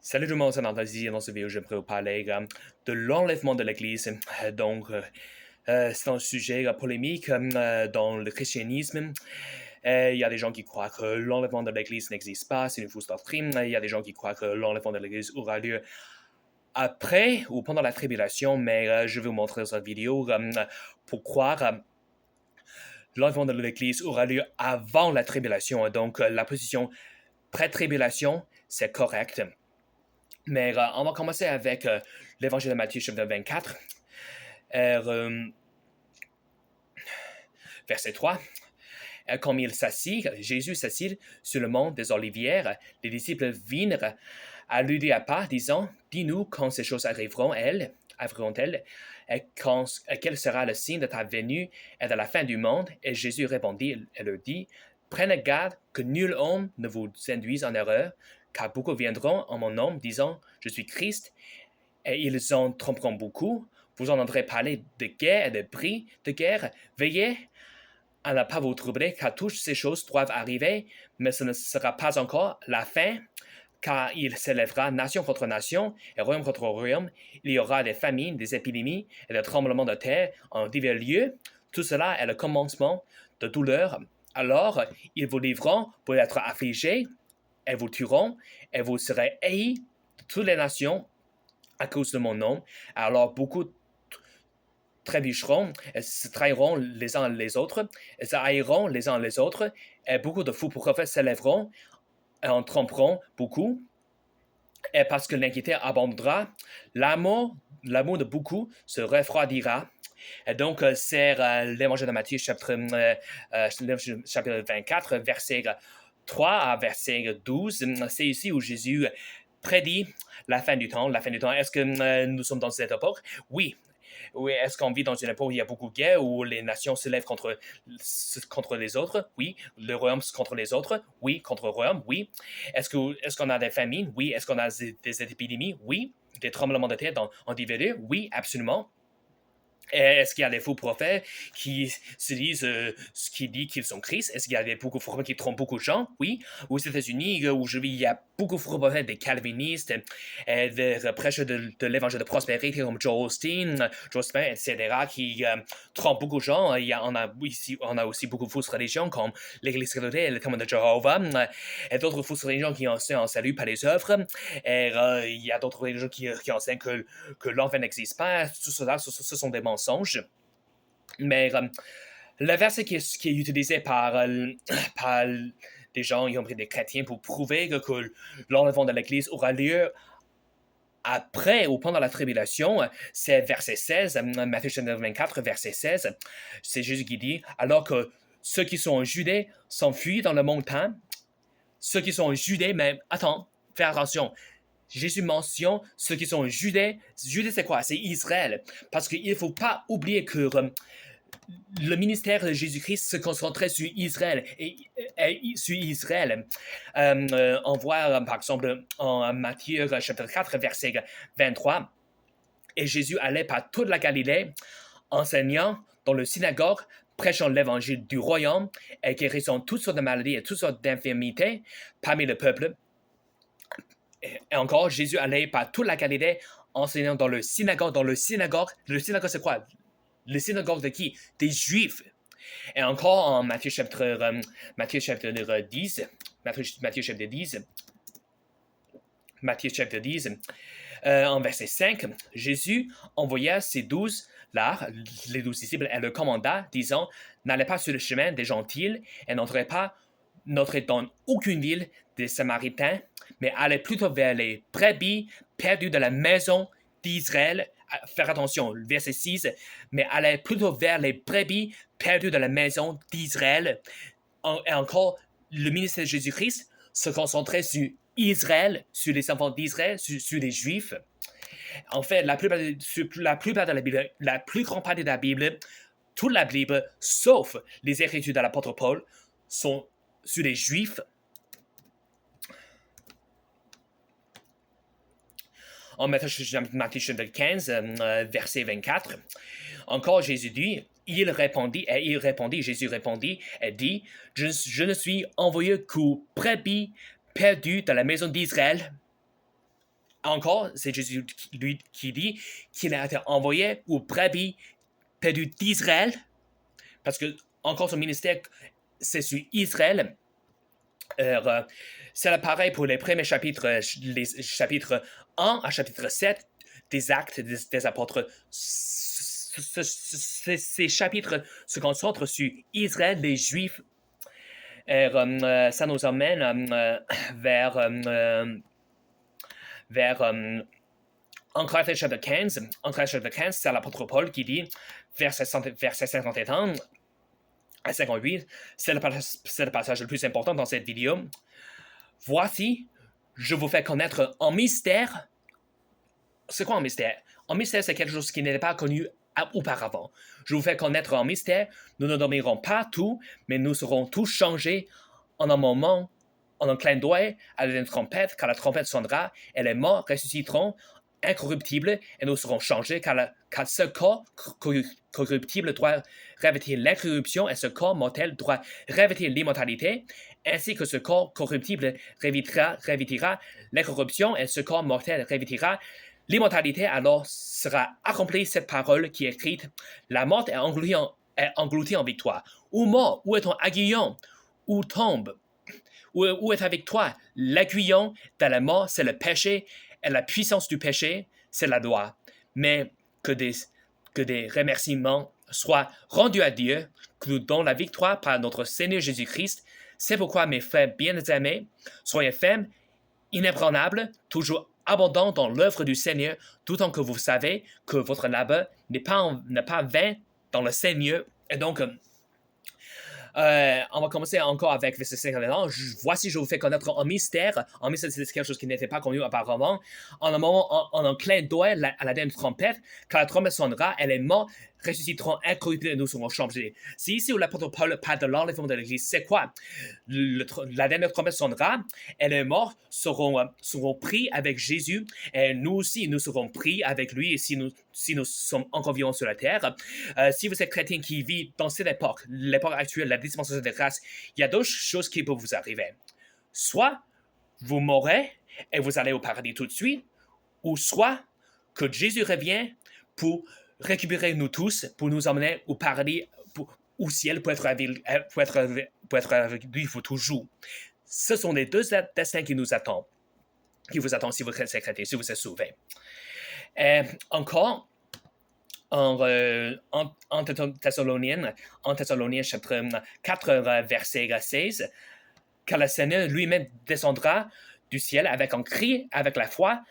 Salut tout le monde, c'est Nantazi. Dans cette vidéo, j'aimerais vous parler de l'enlèvement de l'Église. C'est un sujet polémique dans le christianisme. Il y a des gens qui croient que l'enlèvement de l'Église n'existe pas, c'est une fausse doctrine. Il y a des gens qui croient que l'enlèvement de l'Église aura lieu après ou pendant la tribulation, mais je vais vous montrer dans cette vidéo pourquoi l'enlèvement de l'Église aura lieu avant la tribulation. Donc, la position pré-tribulation, c'est correct. Mais on va commencer avec l'Évangile de Matthieu, chapitre 24, verset 3. Comme Jésus s'assit sur le mont des Olivières, les disciples vinrent à lui à part, disant, dis-nous quand ces choses arriveront-elles, et quel sera le signe de ta venue et de la fin du monde? Et Jésus répondit et leur dit, prenez garde que nul homme ne vous induise en erreur, car beaucoup viendront en mon nom, disant, je suis Christ, et ils en tromperont beaucoup. Vous en entendrez parler de guerre et de prix de guerre. Veillez à ne pas vous troubler, car toutes ces choses doivent arriver, mais ce ne sera pas encore la fin, car il s'élèvera nation contre nation et royaume contre royaume. Il y aura des famines, des épidémies et des tremblements de terre en divers lieux. Tout cela est le commencement de douleur. Alors, ils vous livreront pour être affligés, et vous tueront, et vous serez haïs de toutes les nations à cause de mon nom. Alors, beaucoup trébucheront, et se trahiront les uns les autres, et se haïront les uns les autres, et beaucoup de faux prophètes s'élèveront et en tromperont beaucoup. Et parce que l'inquiétude abondera, l'amour de beaucoup se refroidira. Et donc, c'est l'Évangile de Matthieu, chapitre 24, verset 3 à verset 12. C'est ici où Jésus prédit la fin du temps. La fin du temps, est-ce que nous sommes dans cette époque? Oui. Oui, est-ce qu'on vit dans une époque où il y a beaucoup de guerres, où les nations se lèvent contre les autres? Oui. Le royaume contre les autres? Oui. Contre le royaume? Oui. Est-ce qu'on a des famines? Oui. Est-ce qu'on a des épidémies? Oui. Des tremblements de terre en divers lieux? Oui, absolument. Est-ce qu'il y a des faux prophètes qui se disent ce qui dit qu'ils sont Christ? Est-ce qu'il y a beaucoup de faux prophètes qui trompent beaucoup de gens? Oui. Aux États-Unis, où je vis, il y a beaucoup de faux prophètes, des calvinistes, des prêcheurs de l'évangile de prospérité comme Joel Osteen, etc., qui trompent beaucoup de gens. On a aussi beaucoup de fausses religions comme l'Église catholique et le témoin de Jéhovah, et d'autres fausses religions qui enseignent en salut par les œuvres. Et il y a d'autres religions qui enseignent que l'enfer n'existe pas. Tout cela, ce sont des mensonges. Mais le verset qui est utilisé par des gens, y compris des chrétiens, pour prouver que l'enlèvement de l'Église aura lieu après ou pendant la tribulation, c'est verset 16, Matthieu chapitre 24, verset 16. C'est Jésus qui dit, alors que ceux qui sont en Judée s'enfuient dans le montagne, ceux qui sont en Judée, mais attends, fais attention, Jésus mentionne ceux qui sont en Judée. Judée, c'est quoi? C'est Israël. Parce qu'il ne faut pas oublier que le ministère de Jésus-Christ se concentrait sur Israël. Sur Israël. On voit, par exemple, en Matthieu chapitre 4, verset 23, et Jésus allait par toute la Galilée, enseignant dans le synagogue, prêchant l'évangile du royaume et guérissant toutes sortes de maladies et toutes sortes d'infirmités parmi le peuple. Et encore, Jésus allait par toute la Galilée, enseignant dans le synagogue. Le synagogue, c'est quoi? Le synagogue de qui? Des Juifs. Et encore en Matthieu chapitre 10, en verset 5, Jésus envoya ses 12 là, les 12 disciples, et le commanda, disant, n'allez pas sur le chemin des gentils et n'entrez dans aucune ville des Samaritains, mais allez plutôt vers les brebis perdues de la maison d'Israël. Faire attention, verset 6, mais allez plutôt vers les brebis perdues de la maison d'Israël. Et encore, le ministère de Jésus-Christ se concentrait sur Israël, sur les enfants d'Israël, sur les Juifs. En fait, la plupart de la Bible, la plus grande partie de la Bible, toute la Bible, sauf les Écritures de l'apôtre Paul, sont sur les Juifs. En Matthieu chapitre 15, verset 24, encore Jésus dit, Jésus répondit et dit, je ne suis envoyé qu'aux brebis perdues de la maison d'Israël. Encore, c'est Jésus lui qui dit qu'il a été envoyé aux brebis perdues d'Israël, parce que encore son ministère, c'est sur Israël. C'est pareil pour les premiers chapitres, les chapitres 1 à chapitre 7 des Actes des Apôtres. Ces chapitres se concentrent sur Israël, les Juifs. Ça nous emmène vers en Corinthiens chapitre 15. En Corinthiens chapitre 15, c'est l'apôtre Paul qui dit, verset 51 à 58, c'est le passage le plus important dans cette vidéo. Voici, je vous fais connaître en mystère. C'est quoi un mystère? Un mystère, c'est quelque chose qui n'était pas connu auparavant. Je vous fais connaître en mystère. Nous ne dormirons pas tout, mais nous serons tous changés en un moment, en un clin d'œil, à la trompette. Quand la trompette sonnera, et les morts ressusciteront incorruptibles, et nous serons changés, car ce corps corruptible doit revêtir l'incorruption, et ce corps mortel doit revêtir l'immortalité, ainsi que ce corps corruptible revêtira l'incorruption, et ce corps mortel revêtira l'immortalité. Alors sera accomplie cette parole qui est écrite: la mort est engloutie en victoire. Où mort, où est ton aiguillon? Où tombe? Où est avec toi? L'aiguillon de la mort, c'est le péché, et la puissance du péché, c'est la loi. Mais que des remerciements soient rendus à Dieu, que nous donnons la victoire par notre Seigneur Jésus-Christ. C'est pourquoi, mes frères bien-aimés, soyez fermes, inébranlables, toujours abondants dans l'œuvre du Seigneur, d'autant que vous savez que votre labeur n'est pas vain dans le Seigneur. Et donc, on va commencer encore avec verset 51. Voici, je vous fais connaître un mystère. Un mystère, c'est quelque chose qui n'était pas connu auparavant. En un moment, en un clin d'œil à la dernière trompette, quand la trompette sonnera, et les morts ressusciteront incorruptibles et nous serons changés. C'est ici où l'apôtre Paul parle de l'enlèvement de l'Église. C'est quoi? La dernière trompette sonnera, et les morts seront pris avec Jésus, et nous aussi, nous serons pris avec lui, et si nous sommes encore vivants sur la terre. Si vous êtes chrétien qui vit dans cette époque, l'époque actuelle, la dispensation de grâce, il y a deux choses qui peuvent vous arriver. Soit vous mourrez et vous allez au paradis tout de suite, ou soit que Jésus revient pour récupérer nous tous, pour nous emmener au paradis, au ciel, pour être avec lui pour toujours. Ce sont les deux destins qui vous attendent si vous êtes chrétien, si vous êtes sauvé. Encore, en Thessaloniens chapitre 4, verset 16, car le Seigneur lui-même descendra du ciel avec un cri, avec la foi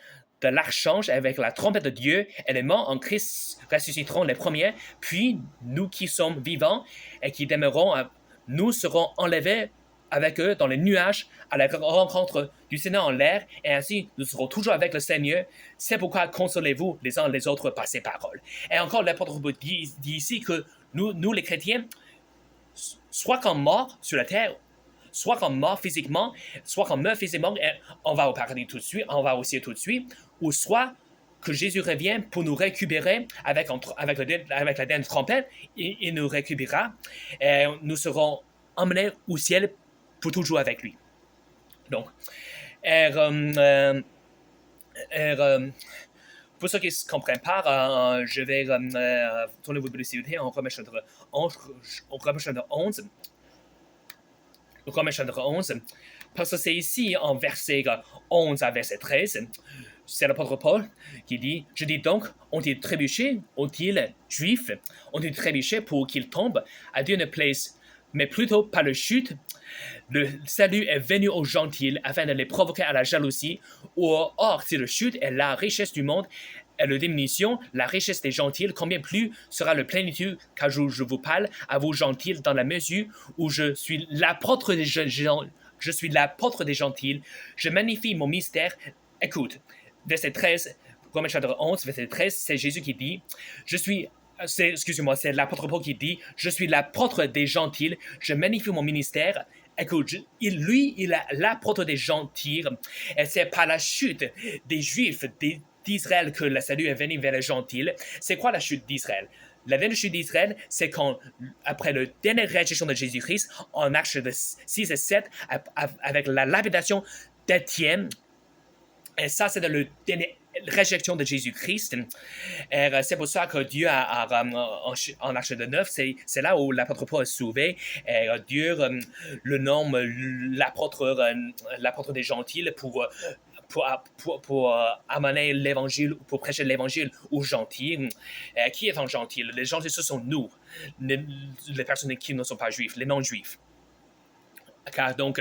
de l'archange, avec la trompette de Dieu, et les morts en Christ ressusciteront les premiers, puis nous qui sommes vivants et qui demeurons, nous serons enlevés avec eux dans les nuages à la rencontre du Seigneur en l'air, et ainsi nous serons toujours avec le Seigneur. C'est pourquoi consolez-vous les uns les autres par ces paroles. Et encore, l'apôtre dit ici que nous les chrétiens, soit comme morts sur la terre, soit comme morts physiquement, soit comme meurent physiquement, et on va au paradis tout de suite, on va au ciel tout de suite, ou soit que Jésus revient pour nous récupérer avec la dernière trompette, il nous récupérera, et nous serons emmenés au ciel pour toujours avec lui. Donc, pour ceux qui ne comprennent pas, je vais tourner votre publicité en Romains chapitre 11. Romains chapitre 11, parce que c'est ici, en verset 11 à verset 13, c'est l'apôtre Paul qui dit: je dis donc, ont-ils trébuché, ont-ils juifs, ont-ils trébuché pour qu'ils tombent? À Dieu ne plaise, mais plutôt par le chute. Le salut est venu aux gentils afin de les provoquer à la jalousie. Or, si le chute est la richesse du monde et la diminution, la richesse des gentils, combien plus sera la plénitude car je vous parle à vous gentils dans la mesure où je suis l'apôtre des gentils. Je magnifie mon mystère. Écoute, verset 13, Romains chapitre 11, verset 13, c'est Jésus qui dit: c'est l'apôtre Paul qui dit: je suis l'apôtre des gentils, je magnifie mon ministère. Écoute, il est l'apôtre des gentils, et c'est par la chute des Juifs d'Israël que le salut est venu vers les gentils. C'est quoi la chute d'Israël? La dernière chute d'Israël, c'est quand, après la dernière résurrection de Jésus-Christ, en Actes 6 et 7, avec la lapidation d'Étienne, Et ça, c'est dans la réjection de Jésus-Christ. Et c'est pour ça que Dieu en Acte de 9, c'est là où l'apôtre Paul est sauvé. Et Dieu le nomme l'apôtre des gentils pour amener l'évangile, pour prêcher l'évangile aux gentils. Qui est un gentil? Les gentils, ce sont nous, les personnes qui ne sont pas juifs, les non-juifs. Car donc,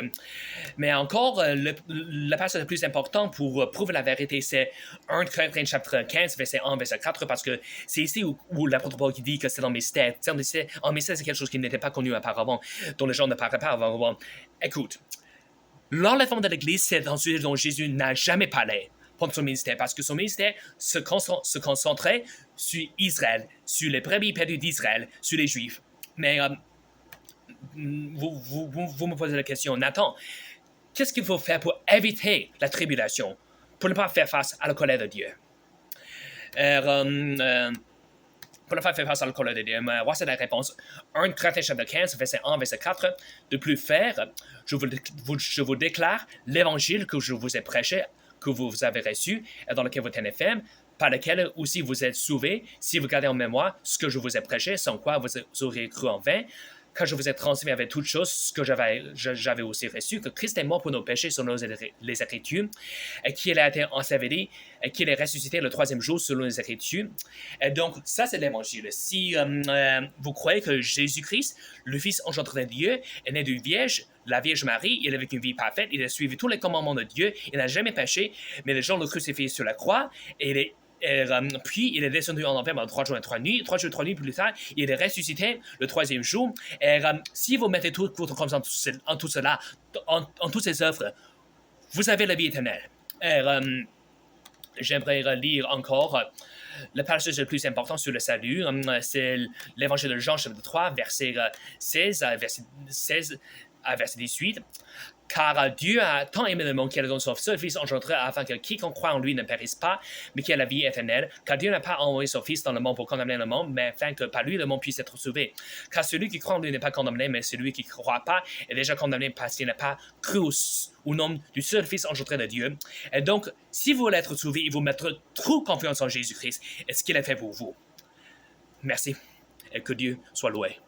mais encore, le passage le plus important pour prouver la vérité, c'est 1 Corinthiens chapitre 15, verset 1, verset 4, parce que c'est ici où l'apôtre Paul qui dit que c'est un mystère. Un mystère, c'est quelque chose qui n'était pas connu auparavant, dont les gens ne parlaient pas auparavant. Écoute, l'enlèvement de l'Église, c'est un sujet dont Jésus n'a jamais parlé pendant son ministère, parce que son ministère se concentrait sur Israël, sur les brebis perdues d'Israël, sur les Juifs. Mais vous me posez la question, Nathan, qu'est-ce qu'il faut faire pour éviter la tribulation, pour ne pas faire face à la colère de Dieu? Pour ne pas faire face à la colère de Dieu, voici la réponse. 1 Corinthiens chapitre 15, verset 1, verset 4. De plus faire, je vous déclare l'évangile que je vous ai prêché, que vous avez reçu, et dans lequel vous tenez ferme, par lequel aussi vous êtes sauvés, si vous gardez en mémoire ce que je vous ai prêché, sans quoi vous aurez cru en vain. Quand je vous ai transmis avec toutes choses ce que j'avais aussi reçu, que Christ est mort pour nos péchés selon les Écritures, et qu'il a été enseveli, et qu'il est ressuscité le troisième jour selon les Écritures. Et donc, ça, c'est l'Évangile. Si vous croyez que Jésus-Christ, le Fils engendré de Dieu, est né d'une vierge, la Vierge Marie, il a vécu une vie parfaite, il a suivi tous les commandements de Dieu, il n'a jamais péché, mais les gens l'ont crucifié sur la croix, et puis, il est descendu en enfer pendant 3 jours et 3 nuits. 3 jours et 3 nuits plus tard, il est ressuscité le troisième jour. Et si vous mettez toute votre confiance en tout cela, en toutes ces œuvres, vous avez la vie éternelle. Et j'aimerais lire encore le passage le plus important sur le salut. C'est l'évangile de Jean, chapitre 3, verset 16 à verset 18. Car Dieu a tant aimé le monde qu'il a donné son seul Fils engendré afin que quiconque croit en lui ne périsse pas, mais qu'il ait la vie éternelle. Car Dieu n'a pas envoyé son Fils dans le monde pour condamner le monde, mais afin que par lui le monde puisse être sauvé. Car celui qui croit en lui n'est pas condamné, mais celui qui ne croit pas est déjà condamné parce qu'il n'a pas cru au nom du seul Fils engendré de Dieu. Et donc, si vous voulez être sauvé, il faut mettre trop confiance en Jésus-Christ et ce qu'il a fait pour vous. Merci, et que Dieu soit loué.